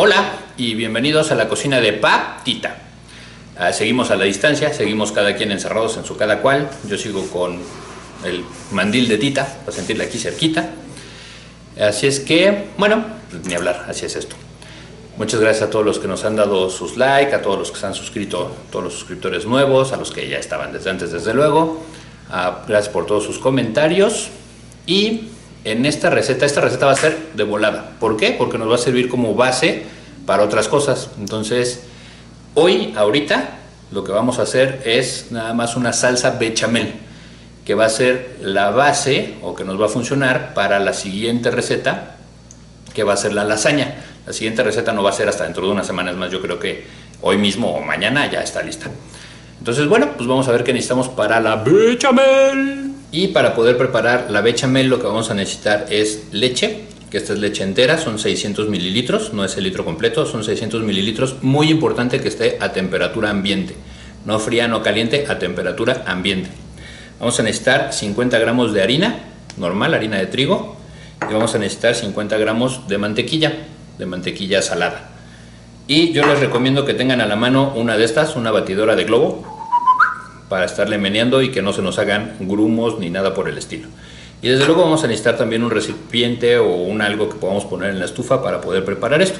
Hola y bienvenidos a la cocina de Tita. Seguimos a la distancia, seguimos cada quien encerrados en su cada cual. Yo sigo con el mandil de Tita para sentirla aquí cerquita. Así es que, bueno, ni hablar, así es esto. Muchas gracias a todos los que nos han dado sus likes, a todos los que se han suscrito, a todos los suscriptores nuevos, a los que ya estaban desde antes, desde luego. Gracias por todos sus comentarios. Y en esta receta va a ser de volada. ¿Por qué? Porque nos va a servir como base para otras cosas. Entonces, ahorita, lo que vamos a hacer es nada más una salsa bechamel, que va a ser la base, o que nos va a funcionar para la siguiente receta, que va a ser la lasaña. La siguiente receta no va a ser hasta dentro de unas semanas más. Yo creo que hoy mismo o mañana ya está lista. Entonces, bueno, pues vamos a ver qué necesitamos para la bechamel. Y para poder preparar la bechamel, lo que vamos a necesitar es leche, que esta es leche entera, son 600 mililitros, no es el litro completo, son 600 mililitros. Muy importante que esté a temperatura ambiente, no fría, no caliente, a temperatura ambiente. Vamos a necesitar 50 gramos de harina normal, harina de trigo, y vamos a necesitar 50 gramos de mantequilla salada. Y yo les recomiendo que tengan a la mano una de estas, una batidora de globo, para estarle meneando y que no se nos hagan grumos ni nada por el estilo. Y desde luego vamos a necesitar también un recipiente o algo que podamos poner en la estufa para poder preparar esto.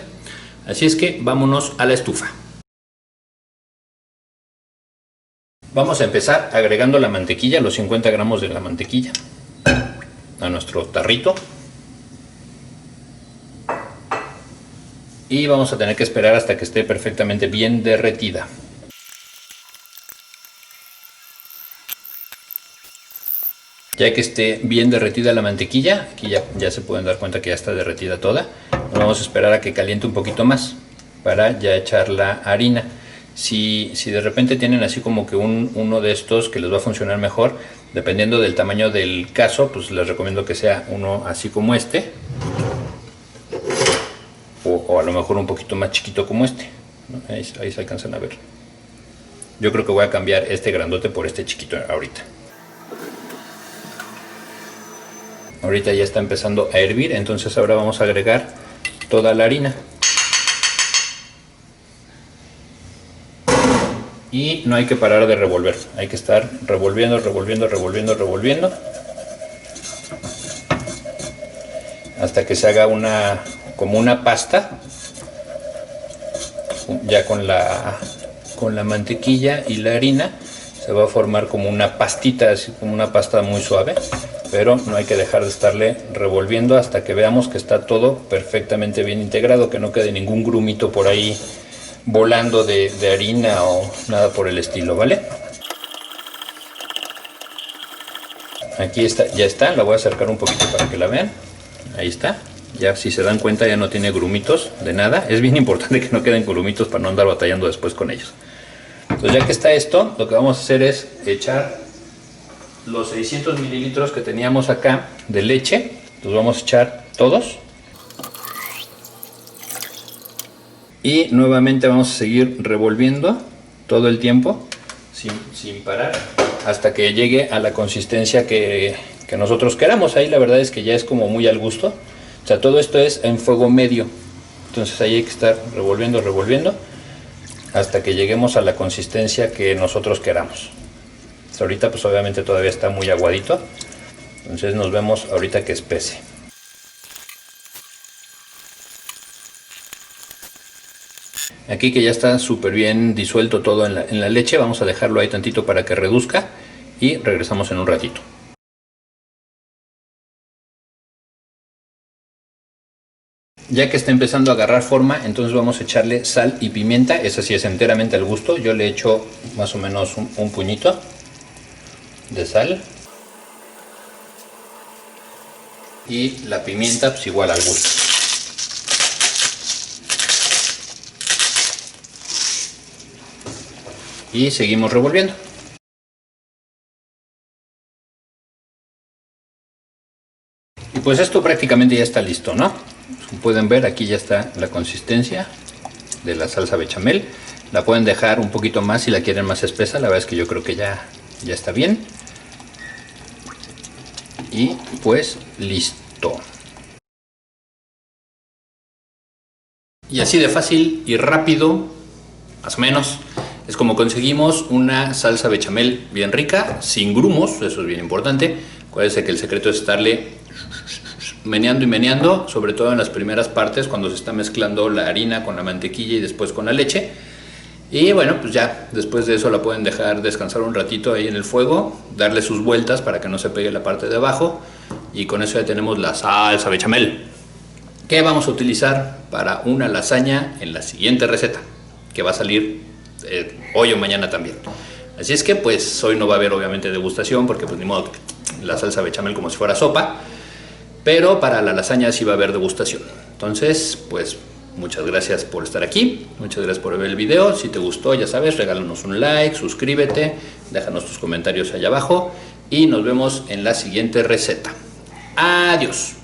Así es que vámonos a la estufa. Vamos a empezar agregando la mantequilla, los 50 gramos de la mantequilla, a nuestro tarrito. Y vamos a tener que esperar hasta que esté perfectamente bien derretida. Ya que esté bien derretida la mantequilla, aquí ya se pueden dar cuenta que ya está derretida toda, vamos a esperar a que caliente un poquito más para ya echar la harina. Si de repente tienen así como que uno de estos que les va a funcionar mejor, dependiendo del tamaño del caso, pues les recomiendo que sea uno así como este, o a lo mejor un poquito más chiquito como este, ¿no? Ahí se alcanzan a ver. Yo creo que voy a cambiar este grandote por este chiquito ahorita. Ahorita ya está empezando a hervir, entonces ahora vamos a agregar toda la harina. Y no hay que parar de revolver, hay que estar revolviendo hasta que se haga como una pasta, ya con la mantequilla y la harina se va a formar como una pastita, así como una pasta muy suave. Pero no hay que dejar de estarle revolviendo hasta que veamos que está todo perfectamente bien integrado, que no quede ningún grumito por ahí volando de harina o nada por el estilo, ¿vale? Aquí ya está, la voy a acercar un poquito para que la vean. Ahí está, ya si se dan cuenta ya no tiene grumitos de nada. Es bien importante que no queden grumitos para no andar batallando después con ellos. Entonces, ya que está esto, lo que vamos a hacer es echar los 600 mililitros que teníamos acá de leche. Los vamos a echar todos y nuevamente vamos a seguir revolviendo todo el tiempo sin parar hasta que llegue a la consistencia que nosotros queramos. Ahí la verdad es que ya es como muy al gusto, o sea, todo esto es en fuego medio, entonces ahí hay que estar revolviendo hasta que lleguemos a la consistencia que nosotros queramos. Ahorita pues obviamente todavía está muy aguadito, entonces nos vemos ahorita que espese. Aquí que ya está súper bien disuelto todo en la leche, vamos a dejarlo ahí tantito para que reduzca y regresamos en un ratito. Ya que está empezando a agarrar forma, entonces vamos a echarle sal y pimienta. Esa sí es enteramente al gusto, yo le echo más o menos un puñito de sal, y la pimienta pues igual al gusto. Y seguimos revolviendo. Y pues esto prácticamente ya está listo, ¿no? Como pueden ver, aquí ya está la consistencia de la salsa bechamel. La pueden dejar un poquito más si la quieren más espesa, la verdad es que yo creo que ya está bien. Y pues listo. Y así de fácil y rápido, más o menos, es como conseguimos una salsa bechamel bien rica, sin grumos, eso es bien importante. Acuérdense que el secreto es estarle meneando y meneando, sobre todo en las primeras partes cuando se está mezclando la harina con la mantequilla y después con la leche. Y bueno, pues ya después de eso la pueden dejar descansar un ratito ahí en el fuego, darle sus vueltas para que no se pegue la parte de abajo, y con eso ya tenemos la salsa bechamel, que vamos a utilizar para una lasaña en la siguiente receta, que va a salir hoy o mañana también. Así es que pues hoy no va a haber obviamente degustación, porque pues ni modo, la salsa bechamel como si fuera sopa, pero para la lasaña sí va a haber degustación. Entonces pues muchas gracias por estar aquí, muchas gracias por ver el video. Si te gustó, ya sabes, regálanos un like, suscríbete, déjanos tus comentarios allá abajo y nos vemos en la siguiente receta. Adiós.